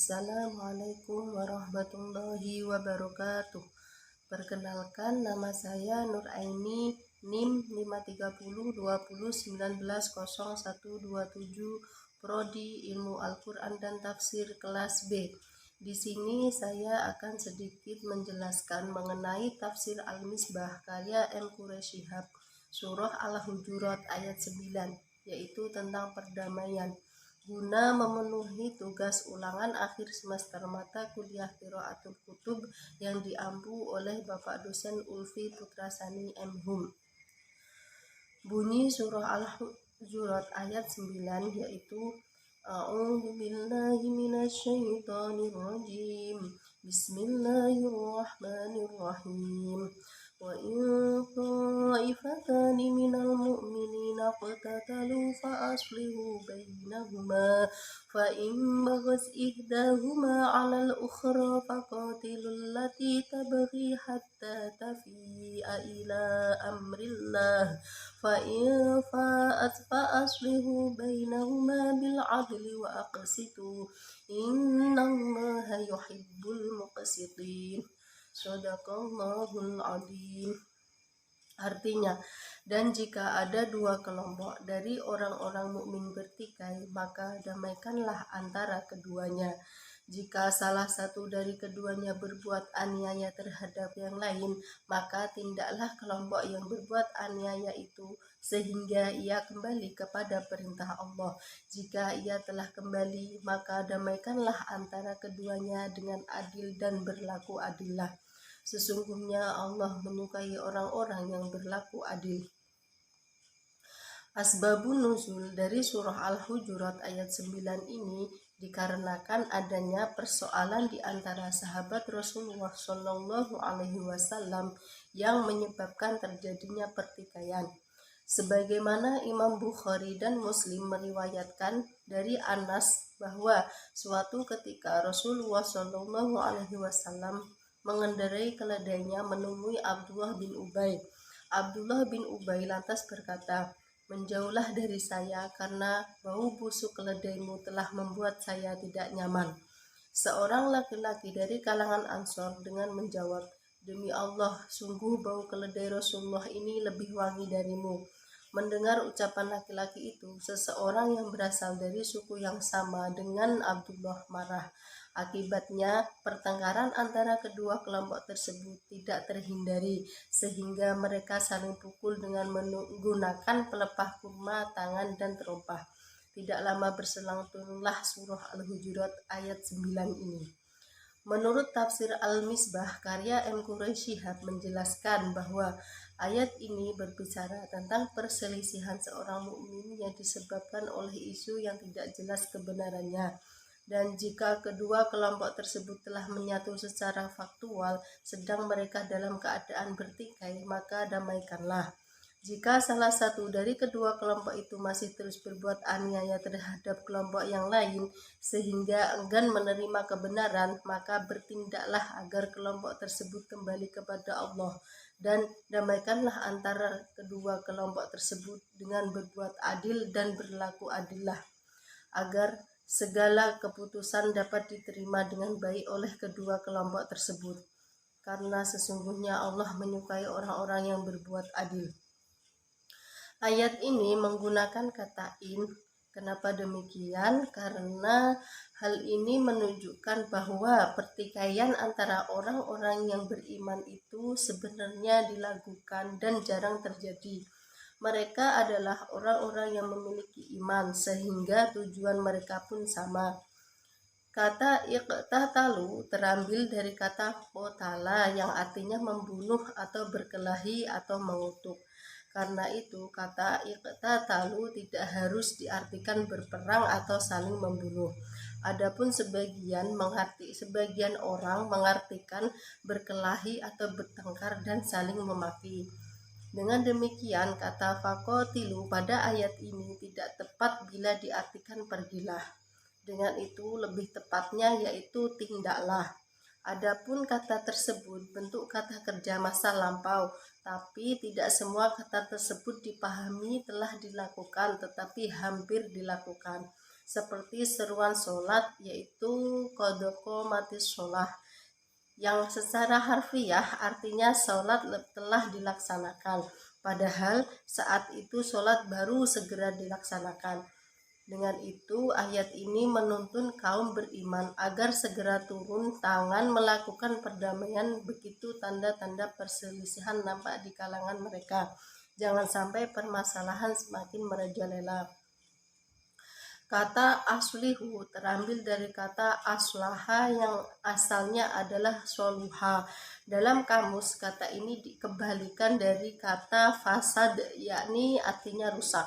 Assalamualaikum warahmatullahi wabarakatuh. Perkenalkan, nama saya Nur Aini, NIM 53020190127, Prodi Ilmu Al-Quran dan Tafsir kelas B. Di sini saya akan sedikit menjelaskan mengenai tafsir Al-Misbah karya M. Quraish Shihab, surah Al-Hujurat ayat 9, yaitu tentang perdamaian, guna memenuhi tugas ulangan akhir semester mata kuliah Qiraatul Kutub yang diampu oleh Bapak Dosen Ulfi Putrasani M.Hum. Bunyi surah Al-Hujurat ayat 9 yaitu A'udzubillahi minasyaitonirrajim. Bismillahirrahmanirrahim. Wa in ta'ifatani minal mu'minina qatatalu fa aslihu bainahuma fa in baghas ihdahuma 'alal ukhra faqatilul lati tabghi hatta tafi'a ila amrillah fa in fa'at fa aslihu bainahuma bil 'adli wa aqsitu innallaha yuhibbul muqsitin. Shadaqallahul adzim. Artinya, dan jika ada dua kelompok dari orang-orang mukmin bertikai, maka damaikanlah antara keduanya. Jika salah satu dari keduanya berbuat aniaya terhadap yang lain, maka tindaklah kelompok yang berbuat aniaya itu sehingga ia kembali kepada perintah Allah. Jika ia telah kembali, maka damaikanlah antara keduanya dengan adil dan berlaku adillah. Sesungguhnya Allah menyukai orang-orang yang berlaku adil. Asbabun nuzul dari surah Al-Hujurat ayat 9 ini dikarenakan adanya persoalan di antara sahabat Rasulullah Shallallahu Alaihi Wasallam yang menyebabkan terjadinya pertikaian. Sebagaimana Imam Bukhari dan Muslim meriwayatkan dari Anas bahwa suatu ketika Rasulullah Shallallahu Alaihi Wasallam mengendarai keledainya menemui Abdullah bin Ubay. Abdullah bin Ubay lantas berkata, "Menjauhlah dari saya karena bau busuk keledaimu telah membuat saya tidak nyaman." Seorang laki-laki dari kalangan Ansor dengan menjawab, "Demi Allah, sungguh bau keledai Rasulullah ini lebih wangi darimu." Mendengar ucapan laki-laki itu, seseorang yang berasal dari suku yang sama dengan Abdullah marah. Akibatnya, pertengkaran antara kedua kelompok tersebut tidak terhindari, sehingga mereka saling pukul dengan menggunakan pelepah kurma, tangan, dan terompah. Tidak lama berselang turunlah surah Al-Hujurat ayat 9 ini. Menurut tafsir Al-Misbah karya M. Quraish Shihab menjelaskan bahwa ayat ini berbicara tentang perselisihan seorang mukmin yang disebabkan oleh isu yang tidak jelas kebenarannya. Dan jika kedua kelompok tersebut telah menyatu secara faktual, sedang mereka dalam keadaan bertikai, maka damaikanlah. Jika salah satu dari kedua kelompok itu masih terus berbuat aniaya terhadap kelompok yang lain, sehingga enggan menerima kebenaran, maka bertindaklah agar kelompok tersebut kembali kepada Allah, dan damaikanlah antara kedua kelompok tersebut dengan berbuat adil dan berlaku adillah, agar segala keputusan dapat diterima dengan baik oleh kedua kelompok tersebut, karena sesungguhnya Allah menyukai orang-orang yang berbuat adil. Ayat ini menggunakan kata in. Kenapa demikian? Karena hal ini menunjukkan bahwa pertikaian antara orang-orang yang beriman itu sebenarnya dilakukan dan jarang terjadi. Mereka adalah orang-orang yang memiliki iman, sehingga tujuan mereka pun sama. Kata iqtatalu terambil dari kata qotala yang artinya membunuh atau berkelahi atau mengutuk. Karena itu, kata iqtatalu tidak harus diartikan berperang atau saling membunuh. Adapun sebagian orang mengartikan berkelahi atau bertengkar dan saling memaki. Dengan demikian, kata faqatilu pada ayat ini tidak tepat bila diartikan pergilah. Dengan itu, lebih tepatnya yaitu tindaklah. Adapun kata tersebut bentuk kata kerja masa lampau, tapi tidak semua kata tersebut dipahami telah dilakukan, tetapi hampir dilakukan. seperti seruan sholat, yaitu qad qomatis sholah, yang secara harfiah artinya sholat telah dilaksanakan, padahal saat itu sholat baru segera dilaksanakan. Dengan itu, ayat ini menuntun kaum beriman agar segera turun tangan melakukan perdamaian begitu tanda-tanda perselisihan nampak di kalangan mereka. Jangan sampai permasalahan semakin merajalela. Kata aslihu terambil dari kata aslaha yang asalnya adalah soluha. Dalam kamus, kata ini dikembalikan dari kata fasad, yakni artinya rusak.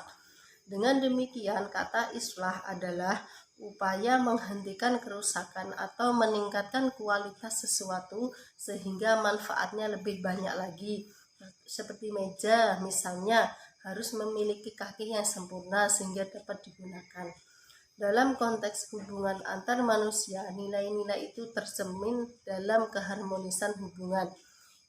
Dengan demikian, kata islah adalah upaya menghentikan kerusakan atau meningkatkan kualitas sesuatu sehingga manfaatnya lebih banyak lagi. Seperti meja misalnya harus memiliki kaki yang sempurna sehingga dapat digunakan. Dalam konteks hubungan antar manusia, nilai-nilai itu tercermin dalam keharmonisan hubungan.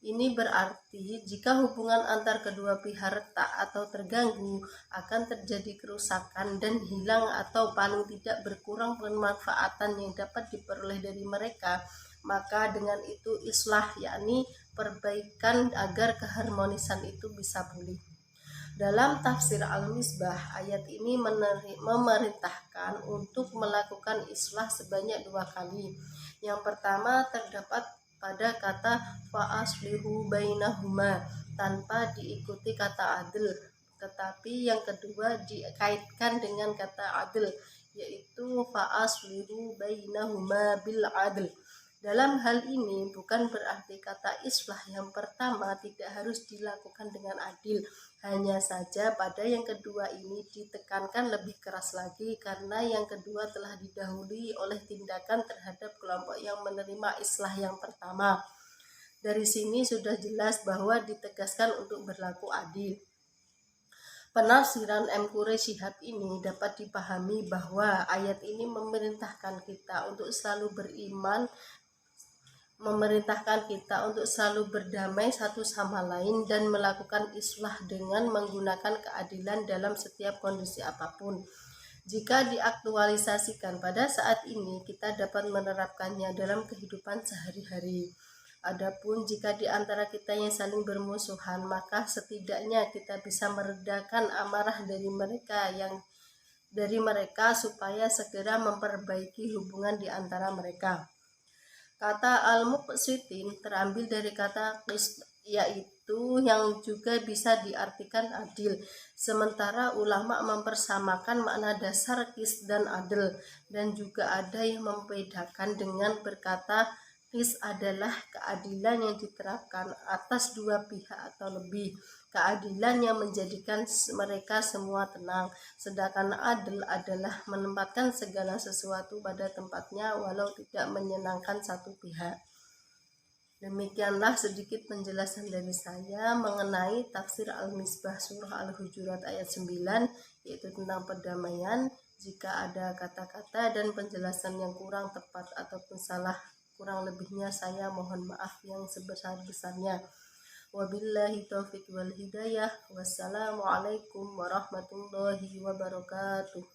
Ini berarti jika hubungan antar kedua pihak retak atau terganggu, akan terjadi kerusakan dan hilang atau paling tidak berkurang pemanfaatan yang dapat diperoleh dari mereka. Maka dengan itu islah, yakni perbaikan agar keharmonisan itu bisa pulih. Dalam tafsir Al-Misbah, ayat ini memerintahkan untuk melakukan islah sebanyak 2 kali. Yang pertama terdapat pada kata fa'aslihu bainahuma tanpa diikuti kata adil, tetapi yang kedua dikaitkan dengan kata adil, yaitu fa'aslihu bainahuma bil adil. Dalam hal ini bukan berarti kata islah yang pertama tidak harus dilakukan dengan adil, hanya saja pada yang kedua ini ditekankan lebih keras lagi karena yang kedua telah didahului oleh tindakan terhadap kelompok yang menerima islah yang pertama. Dari sini sudah jelas bahwa ditegaskan untuk berlaku adil. Penafsiran M. Quraish Shihab ini dapat dipahami bahwa ayat ini memerintahkan kita untuk selalu berdamai satu sama lain dan melakukan islah dengan menggunakan keadilan dalam setiap kondisi apapun. Jika diaktualisasikan pada saat ini, kita dapat menerapkannya dalam kehidupan sehari-hari. Adapun jika di antara kita yang saling bermusuhan, maka setidaknya kita bisa meredakan amarah dari mereka supaya segera memperbaiki hubungan di antara mereka. Kata al-muqsitin terambil dari kata qist, yaitu yang juga bisa diartikan adil. Sementara ulama mempersamakan makna dasar qist dan adil, dan juga ada yang membedakan dengan berkata qist adalah keadilan yang diterapkan atas dua pihak atau lebih, keadilan yang menjadikan mereka semua tenang, sedangkan adil adalah menempatkan segala sesuatu pada tempatnya walau tidak menyenangkan satu pihak. Demikianlah sedikit penjelasan dari saya mengenai tafsir Al-Misbah surah Al-Hujurat ayat 9, yaitu tentang perdamaian. Jika ada kata-kata dan penjelasan yang kurang tepat ataupun salah, kurang lebihnya saya mohon maaf yang sebesar-besarnya. Wabillahi taufiq wal hidayah. Wassalamualaikum warahmatullahi wabarakatuh.